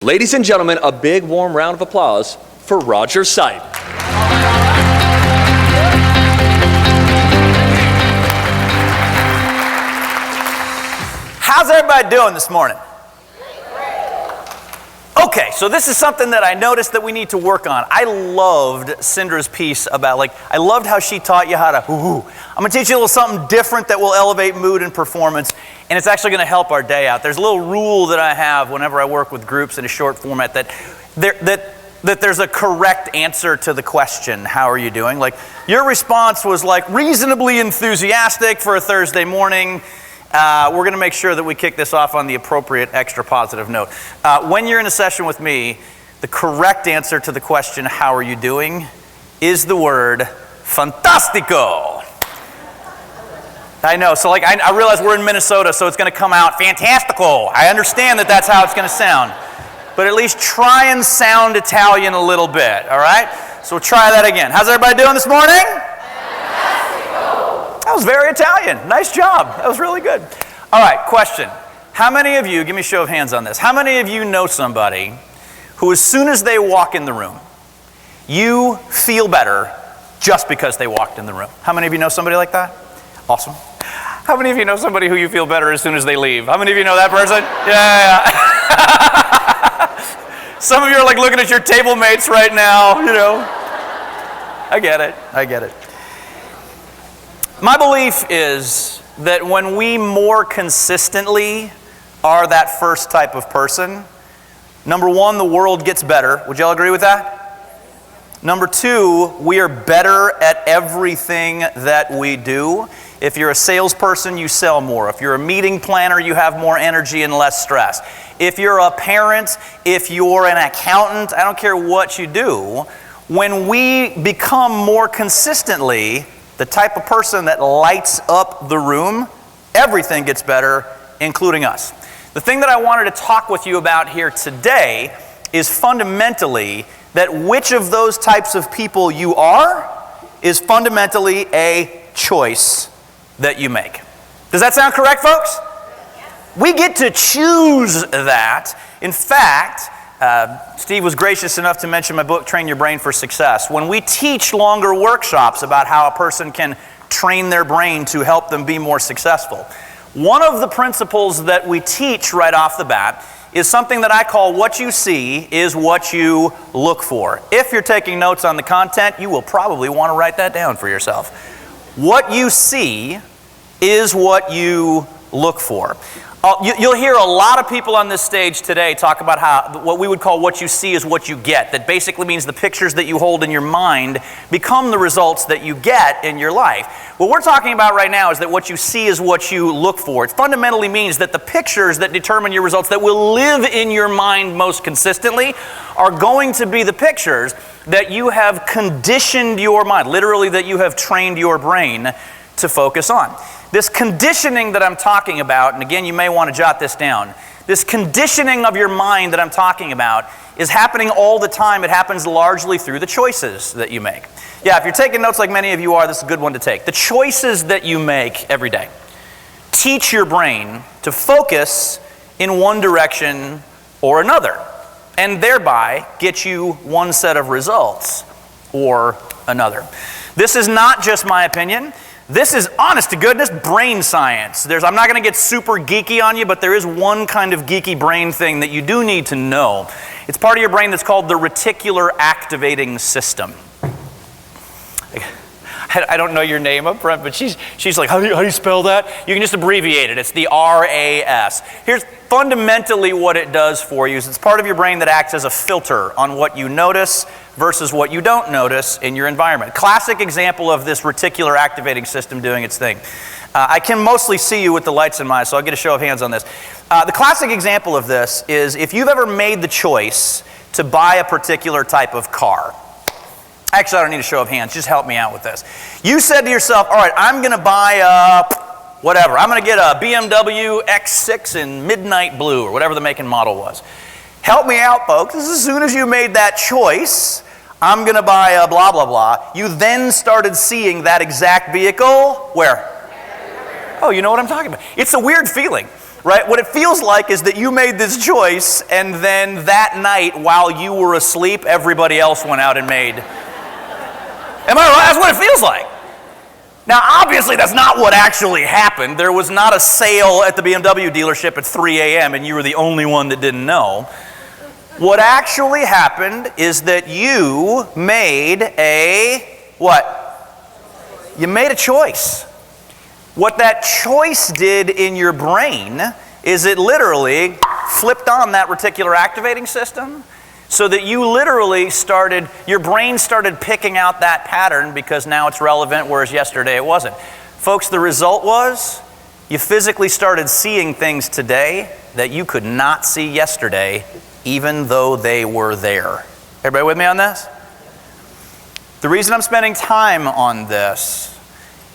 Ladies and gentlemen, a big warm round of applause for Roger Seip. How's everybody doing this morning? Okay, so this is something that I noticed that we need to work on. I loved Cindra's piece about, I loved how she taught you how to, I'm going to teach you a little something different that will elevate mood and performance, and it's actually going to help our day out. There's a little rule that I have whenever I work with groups in a short format that there's a correct answer to the question, how are you doing? Like, your response was reasonably enthusiastic for a Thursday morning. We're going to make sure that we kick this off on the appropriate extra positive note. When you're in a session with me, the correct answer to the question, how are you doing, is the word fantastico. I know, so I realize we're in Minnesota, so it's going to come out fantastico. I understand that that's how it's going to sound. But at least try and sound Italian a little bit, all right? So we'll try that again. How's everybody doing this morning? That was very Italian. Nice job. That was really good. All right, question. How many of you, give me a show of hands on this, how many of you know somebody who as soon as they walk in the room, you feel better just because they walked in the room? How many of you know somebody like that? Awesome. How many of you know somebody who you feel better as soon as they leave? How many of you know that person? Yeah. Some of you are looking at your table mates right now, I get it. My belief is that when we more consistently are that first type of person, number one, the world gets better. Would y'all agree with that? Number two, we are better at everything that we do. If you're a salesperson, you sell more. If you're a meeting planner, you have more energy and less stress. If you're a parent, if you're an accountant, I don't care what you do, when we become more consistently the type of person that lights up the room, everything gets better, including us. The thing that I wanted to talk with you about here today is fundamentally that which of those types of people you are is fundamentally a choice that you make. Does that sound correct, folks? We get to choose that. In fact, Steve was gracious enough to mention my book, Train Your Brain for Success. When we teach longer workshops about how a person can train their brain to help them be more successful, one of the principles that we teach right off the bat is something that I call what you see is what you look for. If you're taking notes on the content, you will probably want to write that down for yourself. What you see is what you look for. You'll hear a lot of people on this stage today talk about how what we would call what you see is what you get. That basically means the pictures that you hold in your mind become the results that you get in your life. What we're talking about right now is that what you see is what you look for. It fundamentally means that the pictures that determine your results that will live in your mind most consistently are going to be the pictures that you have conditioned your mind, literally that you have trained your brain to focus on. This conditioning that I'm talking about, and again, you may want to jot this down, this conditioning of your mind that I'm talking about is happening all the time. It happens largely through the choices that you make. Yeah, if you're taking notes like many of you are, this is a good one to take. The choices that you make every day teach your brain to focus in one direction or another, and thereby get you one set of results or another. This is not just my opinion. This is, honest to goodness, brain science. I'm not going to get super geeky on you, but there is one kind of geeky brain thing that you do need to know. It's part of your brain that's called the reticular activating system. I don't know your name up front, but she's like, how do you spell that? You can just abbreviate it. It's the RAS. Here's fundamentally what it does for you. Is it's part of your brain that acts as a filter on what you notice versus what you don't notice in your environment. Classic example of this reticular activating system doing its thing. I can mostly see you with the lights in my eyes, so I'll get a show of hands on this. The classic example of this is if you've ever made the choice to buy a particular type of car. Actually, I don't need a show of hands. Just help me out with this. You said to yourself, all right, I'm going to buy whatever. I'm going to get a BMW X6 in midnight blue or whatever the make and model was. Help me out, folks. As soon as you made that choice, I'm going to buy a blah, blah, blah. You then started seeing that exact vehicle where? Oh, you know what I'm talking about. It's a weird feeling. right? What it feels like is that you made this choice, and then that night, while you were asleep, everybody else went out and made. Am I right? That's what it feels like. Now, obviously, that's not what actually happened. There was not a sale at the BMW dealership at 3 a.m., and you were the only one that didn't know. What actually happened is that you made a, what? You made a choice. What that choice did in your brain is it literally flipped on that reticular activating system so that you literally your brain started picking out that pattern because now it's relevant, whereas yesterday it wasn't. Folks, the result was you physically started seeing things today that you could not see yesterday, even though they were there. Everybody with me on this? The reason I'm spending time on this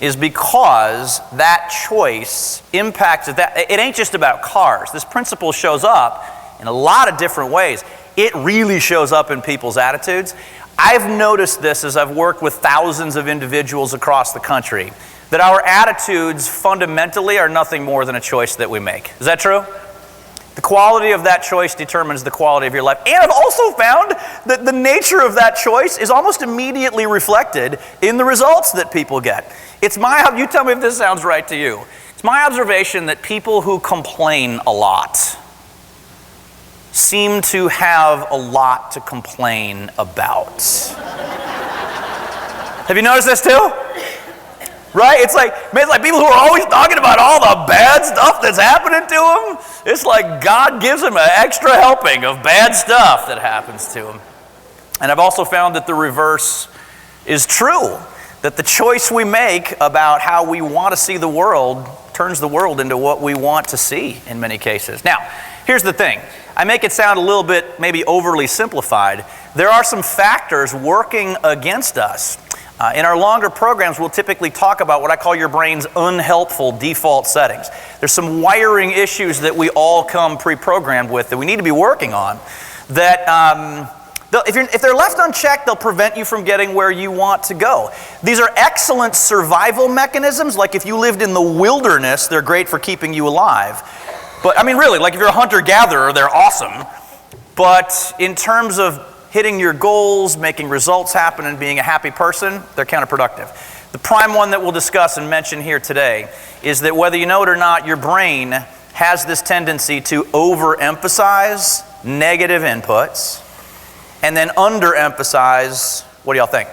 is because that choice impacts that. It ain't just about cars. This principle shows up in a lot of different ways. It really shows up in people's attitudes. I've noticed this as I've worked with thousands of individuals across the country, that our attitudes fundamentally are nothing more than a choice that we make. Is that true? The quality of that choice determines the quality of your life. And I've also found that the nature of that choice is almost immediately reflected in the results that people get. You tell me if this sounds right to you. It's my observation that people who complain a lot seem to have a lot to complain about. Have you noticed this too? Right? It's like people who are always talking about all the bad stuff that's happening to them. It's like God gives them an extra helping of bad stuff that happens to them. And I've also found that the reverse is true. That the choice we make about how we want to see the world turns the world into what we want to see in many cases. Now, here's the thing. I make it sound a little bit maybe overly simplified. There are some factors working against us. In our longer programs, we'll typically talk about what I call your brain's unhelpful default settings. There's some wiring issues that we all come pre-programmed with that we need to be working on that if they're left unchecked, they'll prevent you from getting where you want to go. These are excellent survival mechanisms. Like if you lived in the wilderness, they're great for keeping you alive. But I mean, really, like if you're a hunter-gatherer, they're awesome. But in terms of hitting your goals, making results happen, and being a happy person, they're counterproductive. The prime one that we'll discuss and mention here today is that whether you know it or not, your brain has this tendency to overemphasize negative inputs and then underemphasize, what do y'all think?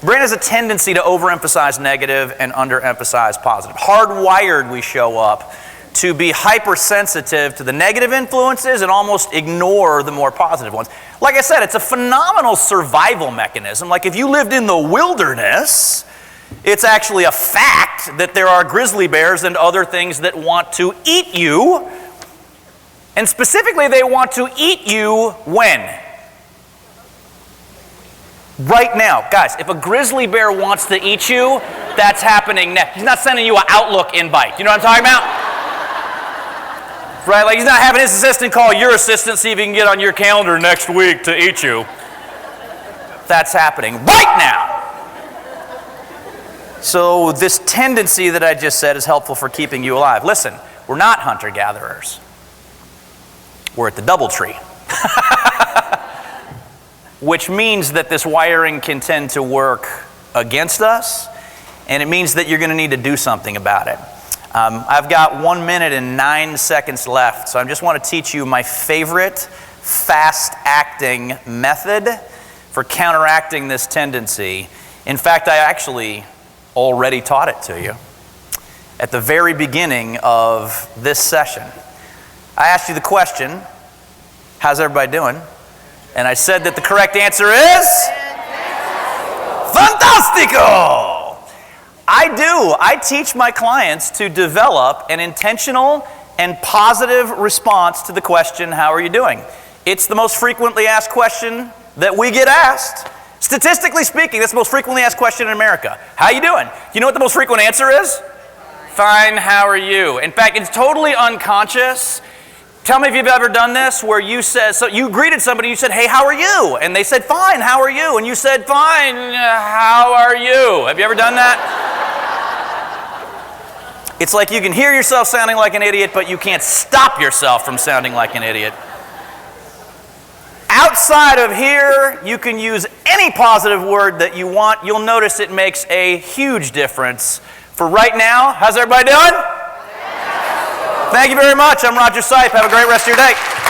Brain has a tendency to overemphasize negative and underemphasize positive. Hardwired we show up to be hypersensitive to the negative influences and almost ignore the more positive ones. Like I said, it's a phenomenal survival mechanism. Like if you lived in the wilderness, it's actually a fact that there are grizzly bears and other things that want to eat you. And specifically, they want to eat you when? Right now. Guys, if a grizzly bear wants to eat you, that's happening next. He's not sending you an Outlook invite. You know what I'm talking about? Right? Like he's not having his assistant call your assistant, see if he can get on your calendar next week to eat you. That's happening right now. So this tendency that I just said is helpful for keeping you alive. Listen, we're not hunter-gatherers. We're at the DoubleTree. Which means that this wiring can tend to work against us, and it means that you're going to need to do something about it. I've got 1 minute and 9 seconds left, so I just want to teach you my favorite fast-acting method for counteracting this tendency. In fact, I actually already taught it to you at the very beginning of this session. I asked you the question, how's everybody doing? And I said that the correct answer is Fantastico! I teach my clients to develop an intentional and positive response to the question, how are you doing? It's the most frequently asked question that we get asked. Statistically speaking, that's the most frequently asked question in America. How you doing? You know what the most frequent answer is? Fine, how are you? In fact, it's totally unconscious. Tell me if you've ever done this where you said, so you greeted somebody, you said, hey, how are you? And they said, fine, how are you? And you said, fine, how are you? Have you ever done that? It's like you can hear yourself sounding like an idiot, but you can't stop yourself from sounding like an idiot. Outside of here, you can use any positive word that you want. You'll notice it makes a huge difference. For right now, how's everybody doing? Thank you very much. I'm Roger Seip. Have a great rest of your day.